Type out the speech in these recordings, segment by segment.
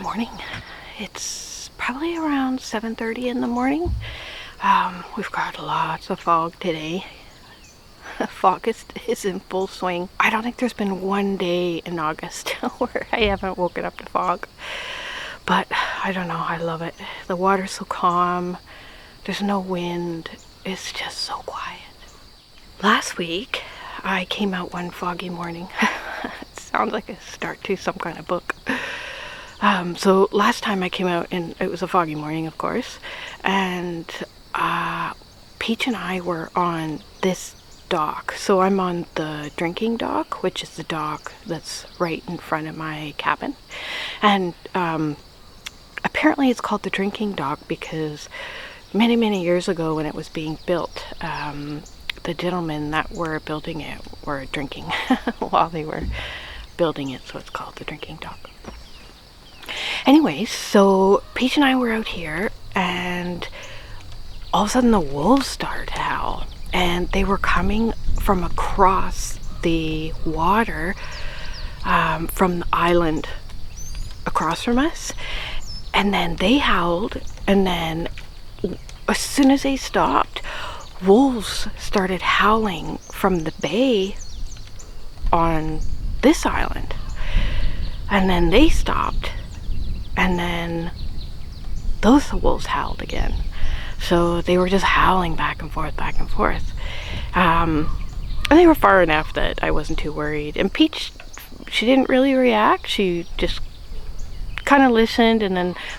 morning. It's probably around 7:30 in the morning. We've got lots of fog today. Fog is in full swing. I don't think there's been one day in August where I haven't woken up to fog. But I don't know, I love it. The water's so calm. There's no wind. It's just so quiet. Last week, I came out one foggy morning. It sounds like a start to some kind of book. So last time I came out, and it was a foggy morning, of course, and Peach and I were on this dock. So I'm on the drinking dock, which is the dock that's right in front of my cabin. And apparently it's called the drinking dock because many years ago when it was being built, the gentlemen that were building it were drinking while they were building it, so it's called the drinking dock. Anyways, so Peach and I were out here, and all of a sudden the wolves started to howl, and they were coming from across the water, from the island across from us. And then they howled, and then as soon as they stopped, wolves started howling from the bay on this island. And then they stopped, and then those wolves howled again. So they were just howling back and forth. And they were far enough that I wasn't too worried. And Peach, she didn't really react. She just kind of listened,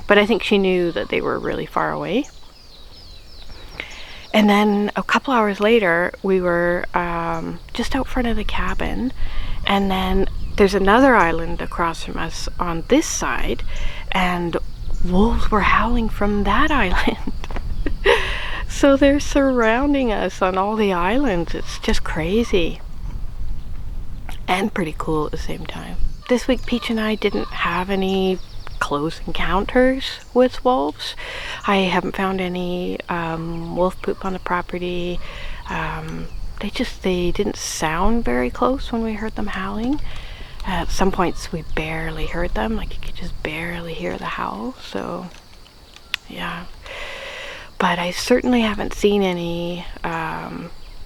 but I think she knew that they were really far away. And then a couple hours later, we were just out front of the cabin, and then there's another island across from us on this side, and wolves were howling from that island. So they're surrounding us on all the islands. It's just crazy and pretty cool at the same time. This week, Peach and I didn't have any close encounters with wolves. I haven't found any wolf poop on the property. They didn't sound very close when we heard them howling. At some points we barely heard them, like you could just barely hear the howl. So yeah, but I certainly haven't seen any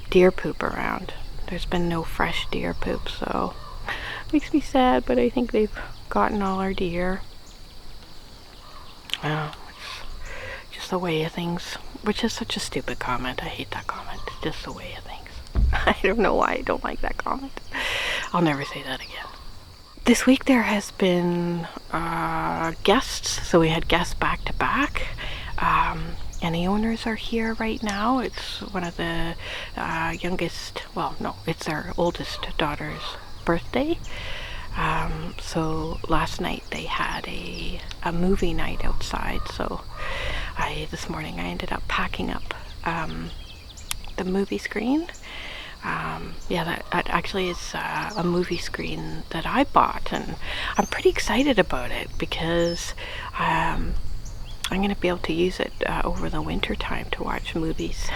deer poop around. There's been no fresh deer poop, so it makes me sad, but I think they've gotten all our deer. Oh, it's just the way of things, which is such a stupid comment. I hate that comment. It's just the way of things. I don't know why I don't like that comment. I'll never say that again. This week there has been guests, so we had guests back to back, and the owners are here right now. It's one of the it's our oldest daughter's birthday. So last night they had a movie night outside, so this morning I ended up packing up the movie screen. That actually is a movie screen that I bought, and I'm pretty excited about it because I'm going to be able to use it over the winter time to watch movies.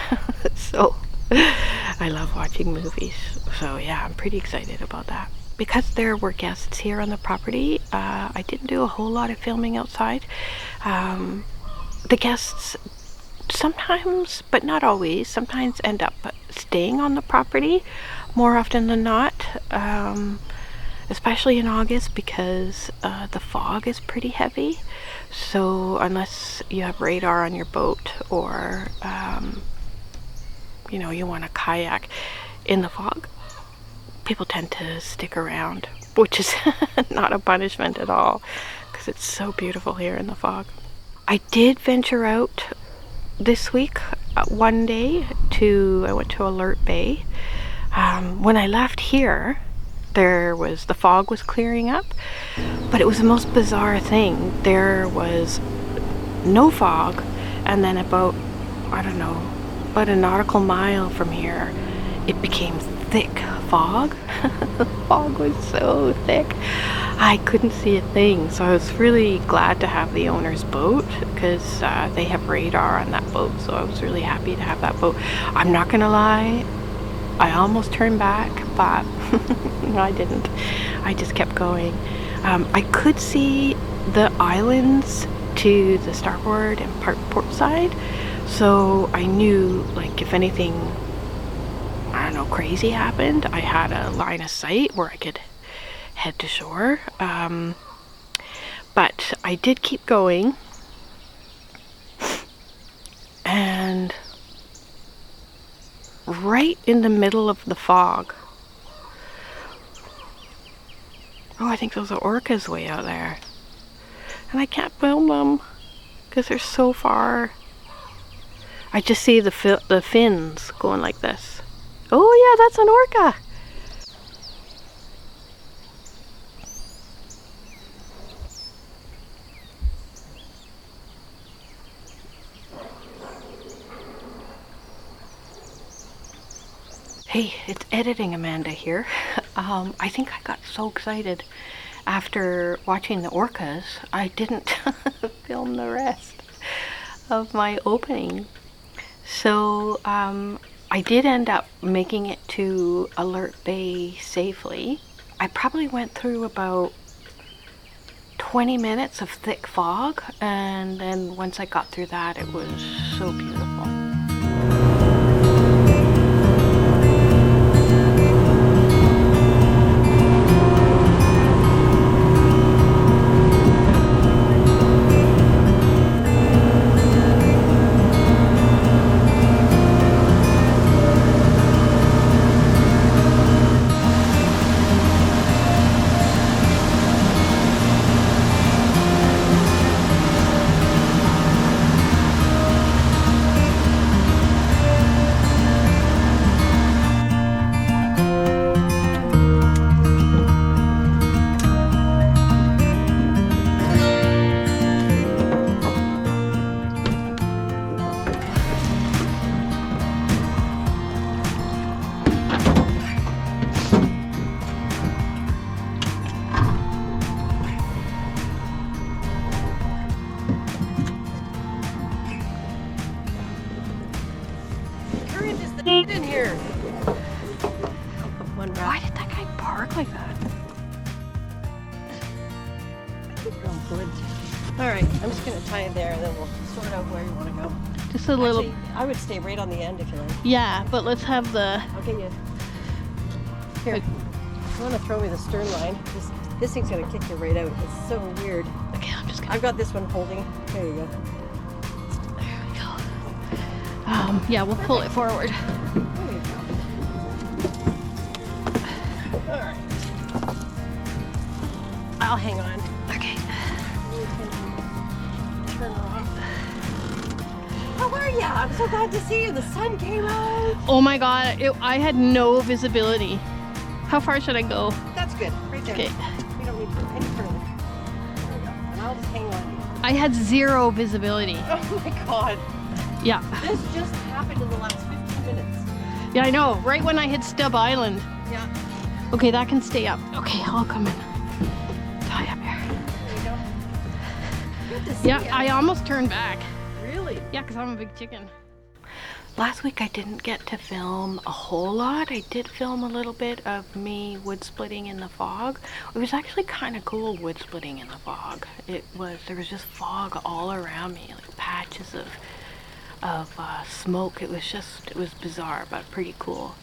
So I love watching movies, so yeah, I'm pretty excited about that. Because there were guests here on the property, I didn't do a whole lot of filming outside. The guests sometimes, but not always, sometimes end up staying on the property more often than not, especially in August because the fog is pretty heavy. So unless you have radar on your boat or you want to kayak in the fog, people tend to stick around, which is not a punishment at all because it's so beautiful here in the fog. I did venture out this week one day I went to Alert Bay. When I left here, the fog was clearing up, but it was the most bizarre thing. There was no fog, and then about a nautical mile from here, it became thick fog. The fog was so thick I couldn't see a thing, so I was really glad to have the owner's boat because they have radar on that boat, so I was really happy to have that boat. I'm not gonna lie, I almost turned back, but no, I didn't. I just kept going. I could see the islands to the starboard and port side, so I knew, like, if anything, I don't know, crazy happened, I had a line of sight where I could head to shore. But I did keep going, and right in the middle of the fog, oh, I think those are orcas way out there, and I can't film them because they're so far. I just see the fins going like this. Oh yeah, that's an orca. Hey, it's editing Amanda here. I think I got so excited after watching the orcas, I didn't film the rest of my opening. So I did end up making it to Alert Bay safely. I probably went through about 20 minutes of thick fog, and then once I got through that, it was so beautiful. In here. Why did that guy park like that? I think we're all good. All right, I'm just gonna tie it there, and then we'll sort out where you want to go. Just a little. Actually, I would stay right on the end if you like. Yeah, but let's have the. I'll get you. Here, if you want to throw me the stern line, this thing's gonna kick you right out. It's so weird. Okay, I'm just gonna. I've got this one holding. There you go. There we go. Yeah, we'll pull it forward. Alright. I'll hang on. Okay. Turn off. How are ya? I'm so glad to see you. The sun came out. Oh my god, I had no visibility. How far should I go? That's good. Right there. Okay. We don't need to go any further. There we go. And I'll just hang on. I had zero visibility. Oh my god. Yeah. This just happened in the last 15 minutes. Yeah, I know. Right when I hit Stub Island. Yeah. Okay, that can stay up. Okay, I'll come in. Tie up here. There you go. Good to see Yeah, ya. I almost turned back. Really? Yeah, because I'm a big chicken. Last week I didn't get to film a whole lot. I did film a little bit of me wood splitting in the fog. It was actually kind of cool wood splitting in the fog. There was just fog all around me, like patches of smoke. It was bizarre, but pretty cool.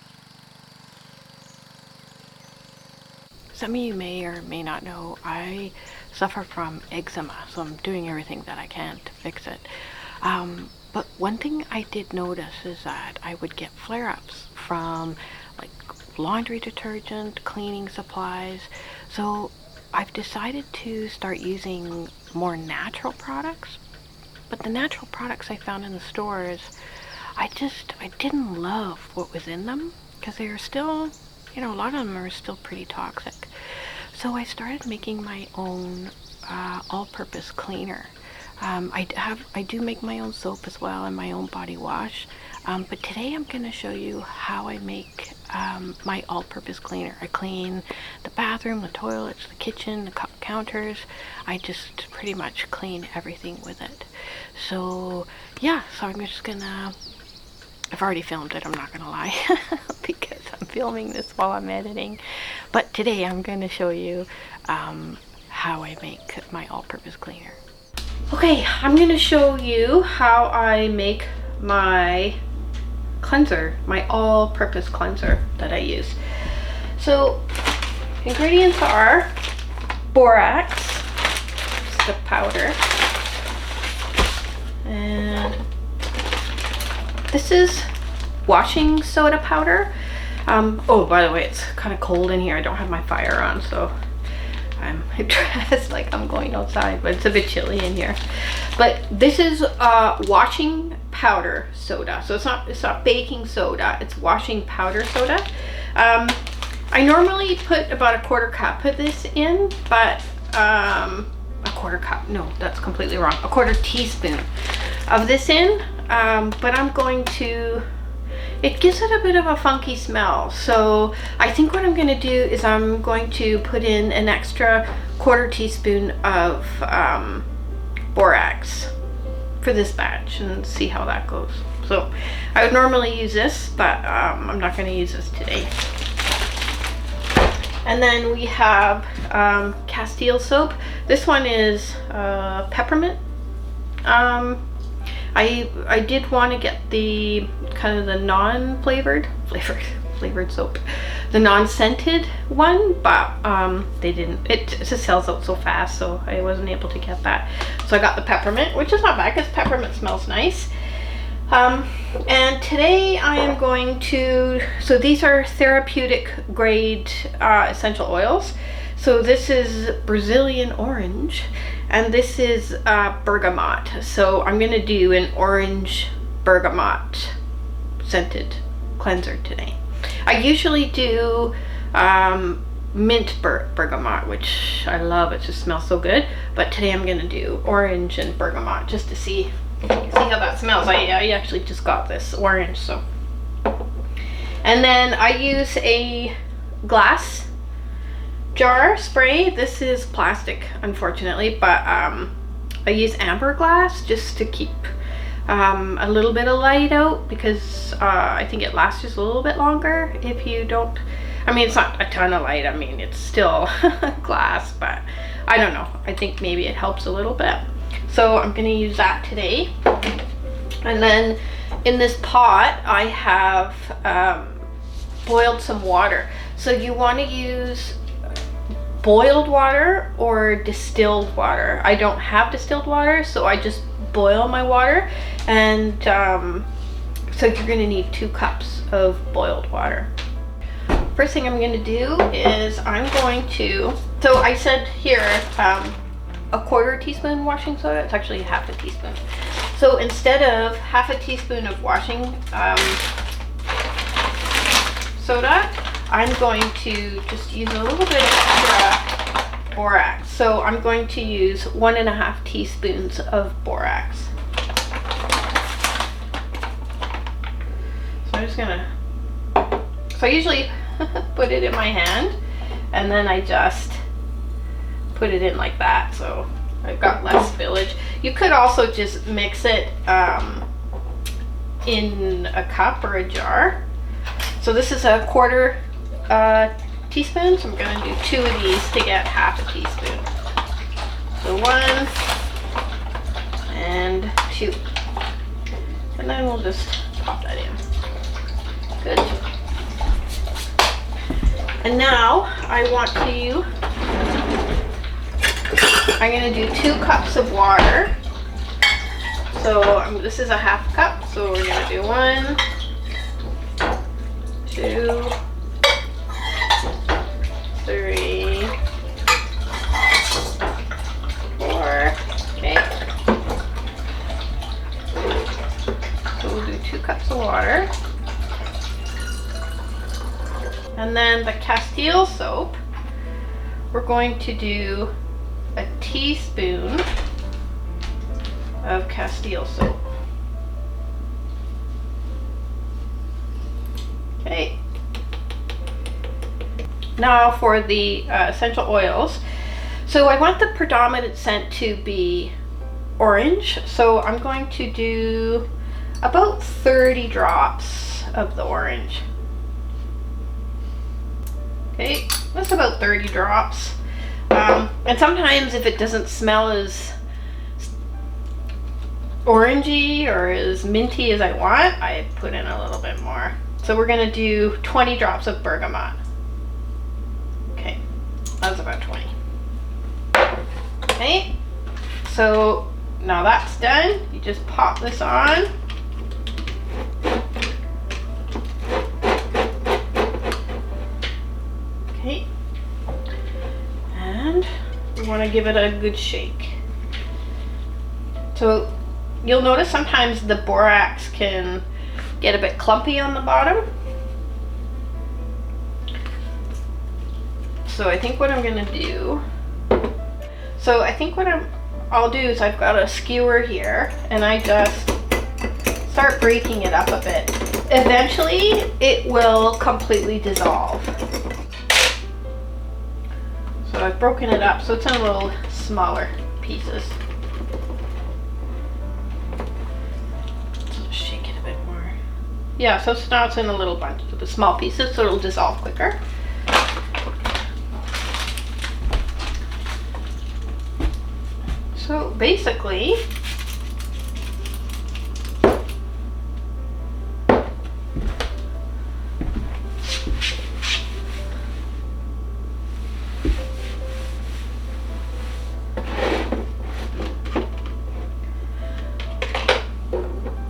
Some of you may or may not know I suffer from eczema, so I'm doing everything that I can to fix it. But one thing I did notice is that I would get flare-ups from like laundry detergent, cleaning supplies. So I've decided to start using more natural products. But the natural products I found in the stores, I didn't love what was in them because they are still, a lot of them are still pretty toxic. So I started making my own all-purpose cleaner. I do make my own soap as well and my own body wash. But today I'm going to show you how I make my all-purpose cleaner. I clean the bathroom, the toilets, the kitchen, the counters. I just pretty much clean everything with it. So yeah, so I'm just gonna, I've already filmed it, I'm not gonna lie, because I'm filming this while I'm editing. But today I'm gonna show you how I make my all-purpose cleaner. Okay, I'm gonna show you how I make my cleanser, my all-purpose cleanser that I use. So ingredients are borax, just the powder, and this is washing soda powder. Oh, by the way, it's kind of cold in here. I don't have my fire on, so I'm dressed like I'm going outside, but it's a bit chilly in here. But this is washing powder soda, so it's not baking soda, it's washing powder soda. I normally put about a quarter cup of this in, but a quarter cup, no, that's completely wrong, a quarter teaspoon of this in, but I'm going to, it gives it a bit of a funky smell, so I think what I'm going to do is I'm going to put in an extra quarter teaspoon of borax for this batch and see how that goes. So I would normally use this, but I'm not going to use this today. And then we have Castile soap. This one is peppermint. I did want to get the kind of the non-flavored soap, the non-scented one, but they didn't. It just sells out so fast, so I wasn't able to get that. So I got the peppermint, which is not bad because peppermint smells nice. And today I am going to, so these are therapeutic grade essential oils. So this is Brazilian orange, and this is bergamot. So I'm going to do an orange bergamot scented cleanser today. I usually do mint bergamot, which I love. It just smells so good. But today I'm going to do orange and bergamot just to see how that smells. I actually just got this orange, so. And then I use a glass jar spray. This is plastic, unfortunately, but I use amber glass just to keep a little bit of light out, because I think it lasts just a little bit longer if you don't, I mean, it's not a ton of light, I mean, it's still glass, but I don't know, I think maybe it helps a little bit. So I'm going to use that today. And then in this pot I have boiled some water. So you want to use boiled water or distilled water. I don't have distilled water, so I just boil my water. And so you're going to need 2 cups of boiled water. First thing I'm going to do is I'm going to, so I said here a quarter teaspoon washing soda. It's actually half a teaspoon. So instead of half a teaspoon of washing soda, I'm going to just use a little bit extra borax. So I'm going to use 1.5 teaspoons of borax. So I'm just gonna, so I usually put it in my hand and then I just put it in like that, so I've got less spillage. You could also just mix it in a cup or a jar. So this is a quarter teaspoon, so I'm going to do 2 of these to get half a teaspoon. So 1 and 2, and then we'll just pop that in. Good. And now I want to, I'm going to do 2 cups of water. So this is a half cup, so we're going to do 1, 2, 3, 4. Okay. So we'll do 2 cups of water. And then the Castile soap, we're going to do a teaspoon of Castile soap. Okay. Now for the essential oils. So I want the predominant scent to be orange, so I'm going to do about 30 drops of the orange. Okay, that's about 30 drops. And sometimes if it doesn't smell as orangey or as minty as I want, I put in a little bit more. So we're gonna do 20 drops of bergamot. Okay, that's about 20. Okay, so now that's done. You just pop this on. Okay, and we want to give it a good shake. So you'll notice sometimes the borax can get a bit clumpy on the bottom. So I think what I'm gonna do, I'll do is I've got a skewer here and I just start breaking it up a bit. Eventually it will completely dissolve. So I've broken it up so it's in little smaller pieces. So shake it a bit more. Yeah, so now it's in a little bunch of the small pieces so it'll dissolve quicker. So basically,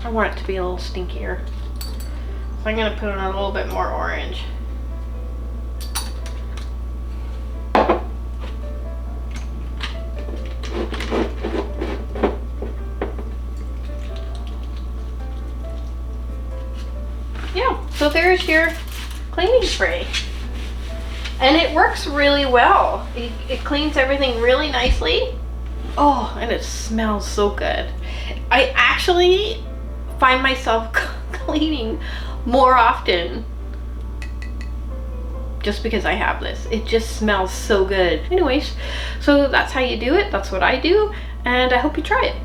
I want it to be a little stinkier. So I'm going to put in a little bit more orange. Yeah, so there's your cleaning spray. And it works really well. It cleans everything really nicely. Oh, and it smells so good. I actually find myself cleaning more often just because I have this. It just smells so good. Anyways, so that's how you do it. That's what I do, and I hope you try it.